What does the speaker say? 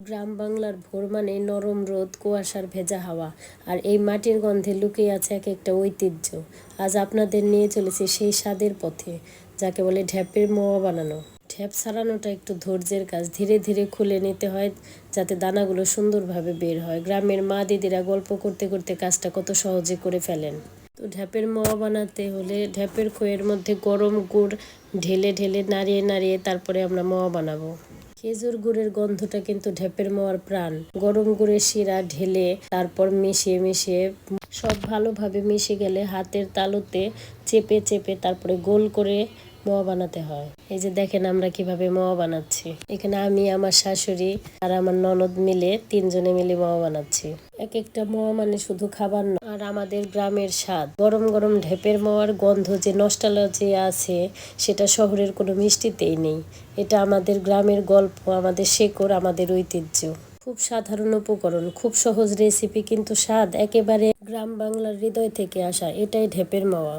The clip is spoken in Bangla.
গ্রাম বাংলার ভোর মানে নরম রোদ, কুয়াশার ভেজা হাওয়া, আর এই মাটির গন্ধে লুকিয়ে আছে এক একটা ঐতিহ্য। আজ আপনাদের নিয়ে চলেছি সেই স্বাদের পথে, যাকে বলে ঢ্যাপের মোয়া বানানো। ঢ্যাপ ছাড়ানোটা একটু ধৈর্যের কাজ, ধীরে ধীরে খুলে নিতে হয় যাতে দানাগুলো সুন্দরভাবে বের হয়। গ্রামের মা দিদিরা গল্প করতে করতে কাজটা কত সহজে করে ফেলেন। তো ঢ্যাপের মোয়া বানাতে হলে ঢ্যাপের খইয়ের মধ্যে গরম গুড় ঢেলে ঢেলে নাড়িয়ে নাড়িয়ে তারপরে আমরা মোয়া বানাবো। খেজুর গুড়ের গন্ধটা কিন্তু ঢ্যাপের মোয়ার প্রাণ। গরম গুড়ের শিরা ঢেলে তারপর মিশিয়ে মিশিয়ে সব ভালোভাবে মিশে গেলে হাতের তালুতে চেপে চেপে তারপরে গোল করে মোয়া বানাতে হয়। এই যে দেখেন আমরা কিভাবে মোয়া বানাচ্ছি। এখানে আমি, আমার শাশুড়ি আর আমার ননদ মিলে তিনজনে মিলে মোয়া বানাচ্ছি। এক একটা মোয়া মানে শুধু খাবার না, আর আমাদের গ্রামের স্বাদ। গরম গরম ঢেপের মোয়ার গন্ধ যে নস্টালজি আছে, সেটা শহরের কোনো মিষ্টিতেই নেই। এটা আমাদের গ্রামের গল্প, আমাদের শেকড়, আমাদের ঐতিহ্য। খুব সাধারণ উপকরণ, খুব সহজ রেসিপি, কিন্তু স্বাদ একেবারে গ্রাম বাংলার হৃদয় থেকে আসা। এটাই ঢেপের মোয়া।